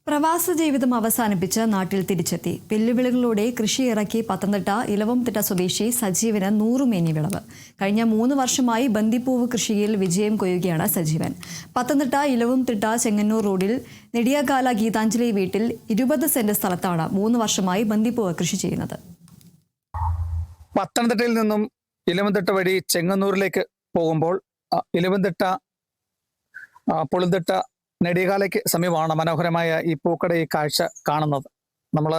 പ്രവാസ ജീവിതം അവസാനിപ്പിച്ച് നാട്ടിൽ തിരിച്ചെത്തി. വെല്ലുവിളികളോടെ കൃഷി ഇറക്കി പത്തനംതിട്ട ഇലവംതിട്ട സ്വദേശി സജീവന് നൂറുമേനി വിളവ്. കഴിഞ്ഞ 3 വർഷമായി ബന്ദിപ്പൂവ് കൃഷിയിൽ വിജയം കൊയ്യുകയാണ് സജീവൻ. പത്തനംതിട്ട ഇലവംതിട്ട ചെങ്ങന്നൂർ റോഡിൽ നെടിയകാല ഗീതാഞ്ജലി വീട്ടിൽ 20 സെന്റ് സ്ഥലത്താണ് 3 വർഷമായി ബന്ദിപ്പൂവ് കൃഷി ചെയ്യുന്നത്. പത്തനംതിട്ടയിൽ നിന്നും ഇലവംതിട്ട വഴി ചെങ്ങന്നൂരിലേക്ക് പോകുമ്പോൾ ഇലവംതിട്ട പുളിന്തിട്ട നെടിയകാലയ്ക്ക് സമീപമാണ് മനോഹരമായ ഈ പൂക്കട ഈ കാഴ്ച കാണുന്നത്. നമ്മൾ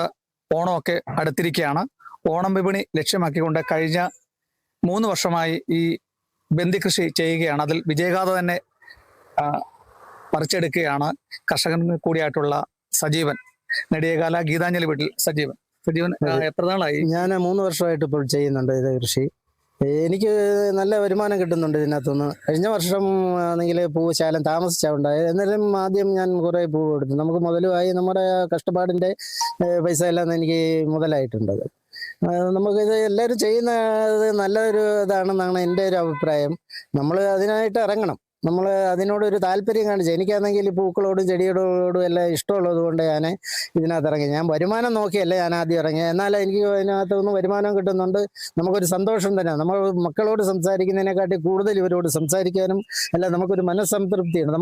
ഓണമൊക്കെ അടുത്തിരിക്കുകയാണ്. ഓണം വിപണി ലക്ഷ്യമാക്കിക്കൊണ്ട് കഴിഞ്ഞ 3 വർഷമായി ഈ ബന്ദി കൃഷി ചെയ്യുകയാണ്. അതിൽ വിജയഗാഥ തന്നെ പറിച്ചെടുക്കുകയാണ് കർഷകൻ കൂടിയായിട്ടുള്ള സജീവൻ. നെടിയകാല ഗീതാഞ്ജലി വീട്ടിൽ സജീവൻ എത്ര നാളായി? ഞാൻ 3 വർഷമായിട്ട് ഇപ്പോൾ ചെയ്യുന്നുണ്ട് ഇത് കൃഷി. എനിക്ക് നല്ല വരുമാനം കിട്ടുന്നുണ്ട് ഇതിനകത്തുനിന്ന്. കഴിഞ്ഞ വർഷം ആണെങ്കിൽ പൂവ് ശാലം താമസിച്ചുണ്ടായി. എന്നാലും ആദ്യം ഞാൻ കുറേ പൂവ് എടുത്തു. നമുക്ക് മുതലുമായി നമ്മുടെ കഷ്ടപ്പാടിൻ്റെ പൈസ എല്ലാം എനിക്ക് മുതലായിട്ടുണ്ട്. നമുക്കിത് എല്ലാവരും ചെയ്യുന്നത് നല്ലൊരു ഇതാണെന്നാണ് എൻ്റെ ഒരു അഭിപ്രായം. നമ്മൾ അതിനായിട്ട് ഇറങ്ങണം. നമ്മൾ അതിനോടൊരു താല്പര്യം കാണിച്ചു. എനിക്കാണെങ്കിൽ പൂക്കളോടും ചെടികളോടും എല്ലാം ഇഷ്ടമുള്ളത് കൊണ്ട് ഞാൻ ഇതിനകത്ത് ഇറങ്ങി. ഞാൻ വരുമാനം നോക്കിയല്ലേ ഞാൻ ആദ്യം ഇറങ്ങി. എന്നാൽ എനിക്ക് അതിനകത്തുനിന്ന് വരുമാനം കിട്ടുന്നുണ്ട്. നമുക്കൊരു സന്തോഷം തന്നെ. നമ്മൾ മക്കളോട് സംസാരിക്കുന്നതിനെക്കാട്ടി കൂടുതൽ ഇവരോട് സംസാരിക്കാനും എല്ലാം നമുക്കൊരു മനസ്സംതൃപ്തിയാണ്.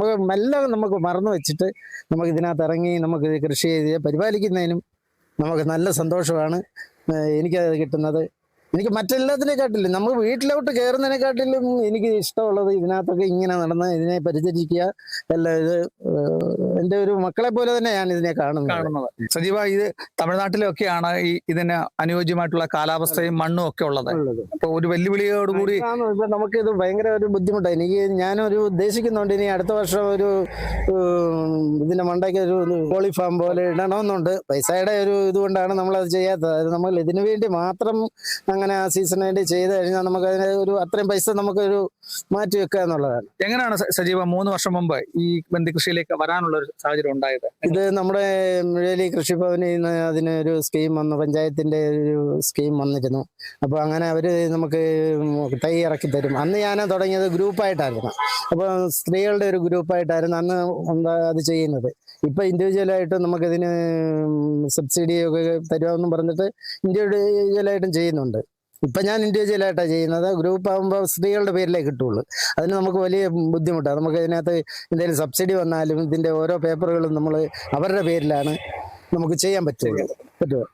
നമുക്ക് മറന്നു വെച്ചിട്ട് നമുക്ക് ഇതിനകത്ത് ഇറങ്ങി നമുക്ക് കൃഷി ചെയ്ത് പരിപാലിക്കുന്നതിനും നമുക്ക് നല്ല സന്തോഷമാണ് എനിക്കത് കിട്ടുന്നത്. എനിക്ക് മറ്റെല്ലാത്തിനെക്കാട്ടിലും നമ്മൾ വീട്ടിലോട്ട് കയറുന്നതിനെക്കാട്ടിലും എനിക്ക് ഇഷ്ടമുള്ളത് ഇതിനകത്തൊക്കെ ഇങ്ങനെ നടന്ന് ഇതിനെ പരിചരിക്കുക. എല്ലാം ഇത് എൻ്റെ ഒരു മക്കളെ പോലെ തന്നെ ഞാൻ ഇതിനെ കാണുന്നത്. സജീവ, ഇത് തമിഴ്നാട്ടിലൊക്കെയാണ് ഈ ഇതിന് അനുയോജ്യമായിട്ടുള്ള കാലാവസ്ഥയും മണ്ണും ഒക്കെ ഉള്ളത്. അപ്പൊ ഒരു വെല്ലുവിളിയോടുകൂടി ഇപ്പൊ നമുക്കിത് ഭയങ്കര ഒരു ബുദ്ധിമുട്ടാണ്. ഞാനൊരു ഉദ്ദേശിക്കുന്നുണ്ട് ഇനി അടുത്ത വർഷം ഒരു ഇതിന്റെ മണ്ടയ്ക്ക് ഒരു കോളി ഫാം പോലെ ഇടണമെന്നുണ്ട്. പൈസയുടെ ഒരു ഇതുകൊണ്ടാണ് നമ്മളത് ചെയ്യാത്തത്. നമ്മൾ ഇതിനു വേണ്ടി മാത്രം അങ്ങനെ ആ സീസൺ വേണ്ടി ചെയ്ത് കഴിഞ്ഞാൽ നമുക്ക് അതിന് ഒരു അത്രയും പൈസ നമുക്കൊരു മാറ്റി വെക്കുക എന്നുള്ളതാണ്. എങ്ങനെയാണ് സജീവ 3 വർഷം മുമ്പ് ഈ ബന്ദി കൃഷിയിലേക്ക് വരാനുള്ള ഒരു സാഹചര്യം ഉണ്ടായത്? ഇത് നമ്മുടെ മുഴലി കൃഷിഭവനിൽ നിന്ന് അതിനൊരു സ്കീം വന്നു, പഞ്ചായത്തിന്റെ ഒരു സ്കീം വന്നിരുന്നു. അപ്പോൾ അങ്ങനെ അവര് നമുക്ക് തൈ ഇറക്കി തരും. അന്ന് ഞാൻ തുടങ്ങിയത് ഗ്രൂപ്പായിട്ടായിരുന്നു. അപ്പോൾ സ്ത്രീകളുടെ ഒരു ഗ്രൂപ്പായിട്ടായിരുന്നു അന്ന് അത് ചെയ്യുന്നത്. ഇപ്പൊ ഇൻഡിവിജ്വലായിട്ട് നമുക്കിതിന് സബ്സിഡിയൊക്കെ തരുമെന്നും പറഞ്ഞിട്ട് ഇൻഡിവിജ്വലായിട്ടും ചെയ്യുന്നുണ്ട്. ഇപ്പൊ ഞാൻ ഇൻഡിവിജ്വലായിട്ടാണ് ചെയ്യുന്നത്. ഗ്രൂപ്പ് ആകുമ്പോൾ സ്ത്രീകളുടെ പേരിലേക്ക് കിട്ടുള്ളൂ. അതിന് നമുക്ക് വലിയ ബുദ്ധിമുട്ടാണ്. നമുക്ക് ഇതിനകത്ത് എന്തെങ്കിലും സബ്സിഡി വന്നാലും ഇതിന്റെ ഓരോ പേപ്പറുകളും നമ്മൾ അവരുടെ പേരിലാണ് നമുക്ക് ചെയ്യാൻ പറ്റുമോ.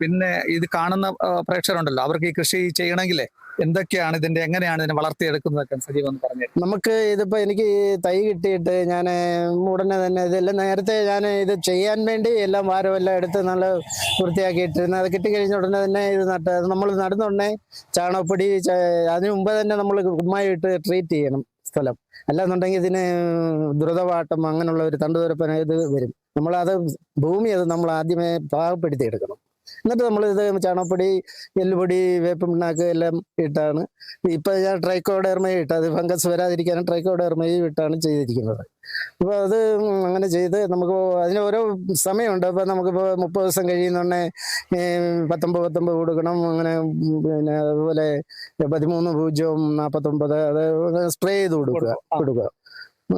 പിന്നെ ഇത് കാണുന്ന പ്രേക്ഷകരുണ്ടല്ലോ, അവർക്ക് ഈ കൃഷി ചെയ്യണമെങ്കിലേ എന്തൊക്കെയാണ് എങ്ങനെയാണ് ഇതിനെ വളർത്തിയെടുക്കുന്നതൊക്കെ സജീവം എന്ന് പറഞ്ഞു. നമുക്ക് ഇതിപ്പോ എനിക്ക് തൈ കിട്ടിയിട്ട് ഞാൻ ഉടനെ തന്നെ ഇതെല്ലാം നേരത്തെ ഞാൻ ഇത് ചെയ്യാൻ വേണ്ടി എല്ലാം വാരമെല്ലാം എടുത്ത് നല്ല വൃത്തിയാക്കിയിട്ടിരുന്നു. അത് കിട്ടിക്കഴിഞ്ഞ ഉടനെ തന്നെ ഇത് നമ്മൾ നടുന്നുടനെ ചാണകപ്പൊടി അതിന് മുമ്പ് തന്നെ നമ്മൾ കുമ്മായിട്ട് ട്രീറ്റ് ചെയ്യണം സ്ഥലം. അല്ലാന്നുണ്ടെങ്കിൽ ഇതിന് ദ്രുതവാട്ടം അങ്ങനെയുള്ള ഒരു തണ്ടുതുരപ്പന ഇത് വരും. നമ്മളത് അത് നമ്മൾ ആദ്യമേ പാകപ്പെടുത്തി എടുക്കണം. എന്നിട്ട് നമ്മളിത് ചാണകപ്പൊടി, എല്ലുപൊടി, വേപ്പ് പിണ്ണാക്ക് എല്ലാം ഇട്ടാണ്. ഇപ്പം ഞാൻ ട്രൈക്കോഡെർമയും ഇട്ട്, അത് ഫംഗസ് വരാതിരിക്കാനും ട്രൈക്കോഡെർമയും ഇട്ടാണ് ചെയ്തിരിക്കുന്നത്. അപ്പോൾ അത് അങ്ങനെ ചെയ്ത് നമുക്ക് അതിന് ഓരോ സമയമുണ്ട്. അപ്പോൾ നമുക്കിപ്പോൾ 30 ദിവസം കഴിയുന്നുണ്ടേ 19 കൊടുക്കണം. അങ്ങനെ പിന്നെ അതുപോലെ 13-0-49 അത് സ്പ്രേ ചെയ്ത് കൊടുക്കുക.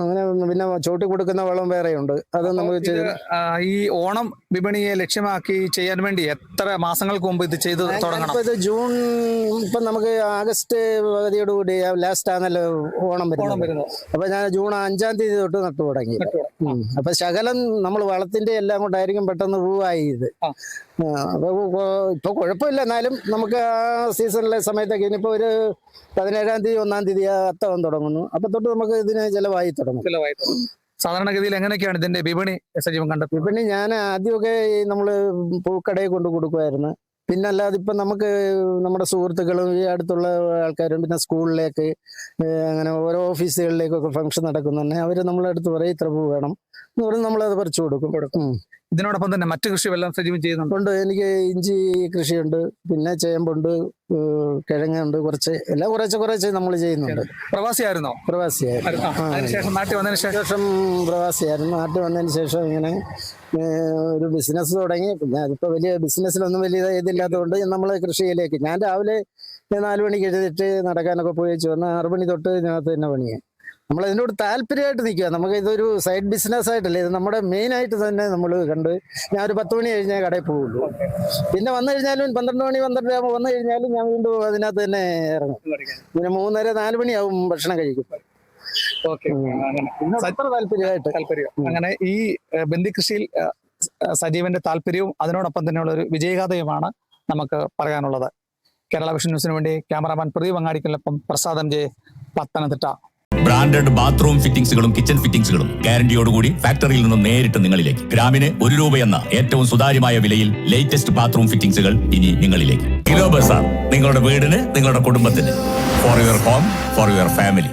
അങ്ങനെ പിന്നെ ചോട്ടി കൊടുക്കുന്ന വളം വേറെയുണ്ട്. അത് നമുക്ക് ഈ ഓണം വിപണിയെ ലക്ഷ്യമാക്കി ചെയ്യാൻ വേണ്ടി എത്ര മാസങ്ങൾക്ക് മുമ്പ് ഇത് ചെയ്ത് തുടങ്ങണം? ഇത് ജൂൺ, ഇപ്പൊ നമുക്ക് ആഗസ്റ്റ് പകുതിയോടുകൂടി ലാസ്റ്റ് ആണല്ലോ ഓണം വരുന്നത്. അപ്പൊ ഞാൻ ജൂൺ 5-ാം തീയതി തൊട്ട് നട്ടു തുടങ്ങി. അപ്പൊ ശകലം നമ്മൾ വളത്തിന്റെ എല്ലാം കൊണ്ടായിരിക്കും പെട്ടെന്ന് പൂവായി ഇത്. അപ്പൊ ഇപ്പൊ കുഴപ്പമില്ല. എന്നാലും നമുക്ക് ആ സീസണിലെ സമയത്തൊക്കെ ഇനിയിപ്പോ ഒരു 17-ാം തീയതി 1-ാം തീയതി അത്തം തുടങ്ങുന്നു. അപ്പൊ തൊട്ട് നമുക്ക് ഇതിന് ചിലവായി തുടങ്ങും. സാധാരണഗതിയിൽ എങ്ങനെയൊക്കെയാണ് ഇതിന്റെ വിപണി സജീവം കണ്ടത്? വിപണി ഞാൻ ആദ്യമൊക്കെ നമ്മള് പൂക്കടയിൽ കൊണ്ട് കൊടുക്കുമായിരുന്നു. പിന്നെ അല്ലാതെ ഇപ്പം നമുക്ക് നമ്മുടെ സുഹൃത്തുക്കളും ഈ അടുത്തുള്ള ആൾക്കാരും പിന്നെ സ്കൂളിലേക്ക് അങ്ങനെ ഓരോ ഓഫീസുകളിലേക്കൊക്കെ ഫംഗ്ഷൻ നടക്കുന്നുണ്ടെ അവർ നമ്മളെ അടുത്ത് പറയും ഇത്ര പൂ വേണം എന്ന് പറഞ്ഞ് നമ്മളത് പറിച്ചു കൊടുക്കും. ഇതിനോടൊപ്പം തന്നെ മറ്റു കൃഷി എല്ലാം സജീവം ചെയ്യുന്നുണ്ട്. എനിക്ക് ഇഞ്ചി കൃഷിയുണ്ട്, പിന്നെ ചേമ്പുണ്ട്, കിഴങ്ങുണ്ട്, കുറച്ച് നമ്മൾ ചെയ്യുന്നുണ്ട്. പ്രവാസിയായിരുന്നോ? പ്രവാസിയായിരുന്നു. നാട്ടിൽ വന്നതിന് ശേഷം പ്രവാസിയായിരുന്നു. നാട്ടിൽ വന്നതിന് ശേഷം ഇങ്ങനെ ഒരു ബിസിനസ് തുടങ്ങി. പിന്നെ അതിപ്പോ വലിയ ബിസിനസ്സിലൊന്നും വലിയ ഇതില്ലാത്തതുകൊണ്ട് നമ്മൾ കൃഷിയിലേക്ക് ഞാൻ രാവിലെ 4 മണിക്ക് എഴുതിട്ട് നടക്കാനൊക്കെ പോയി വന്ന് 6 മണി തൊട്ട് ഇതിനകത്ത് തന്നെ പണിയായി. നമ്മൾ ഇതിനോട് താല്പര്യമായിട്ട് നിൽക്കുക. നമുക്ക് ഇതൊരു സൈഡ് ബിസിനസ് ആയിട്ടല്ലേ, ഇത് നമ്മുടെ മെയിൻ ആയിട്ട് തന്നെ നമ്മൾ കണ്ട്. ഞാൻ ഒരു 10 മണി കഴിഞ്ഞാൽ കടയിൽ പോകുള്ളൂ. പിന്നെ വന്നു കഴിഞ്ഞാലും 12 മണി 12 ആകുമ്പോൾ വന്നു കഴിഞ്ഞാലും ഞാൻ വീണ്ടും അതിനകത്ത് തന്നെ ഇറങ്ങും. പിന്നെ 3:30 4 മണിയാവും ഭക്ഷണം കഴിക്കും. അത്ര താല്പര്യമായിട്ട് അങ്ങനെ ഈ ബന്ദികൃഷിയിൽ സജീവന്റെ താല്പര്യവും അതിനോടൊപ്പം തന്നെയുള്ള ഒരു വിജയഗാഥയുമാണ് നമുക്ക് പറയാനുള്ളത്. കേരള വിഷൻ ന്യൂസിന് വേണ്ടി ക്യാമറാമാൻ പ്രദീപ് അങ്ങാടിക്കൊപ്പം പ്രസാദം ജെ, പത്തനംതിട്ട. ബ്രാൻഡഡ് ബാത്റൂം ഫിറ്റിംഗ്സുകളും കിച്ചൺ ഫിറ്റിംഗ്സുകളും ഗ്യാരണ്ടിയോടുകൂടി ഫാക്ടറിയിൽ നിന്നും നേരിട്ട് നിങ്ങളിലേക്ക്. ഗ്രാമിന് ₹1 എന്ന ഏറ്റവും സുതാര്യമായ വിലയിൽ ലേറ്റസ്റ്റ് ബാത്റൂം ഫിറ്റിംഗ്സുകൾ ഇനി നിങ്ങളിലേക്ക്. കിലോ ബസാർ, നിങ്ങളുടെ വീടിന്, നിങ്ങളുടെ കുടുംബത്തിന്. For your home, for your family.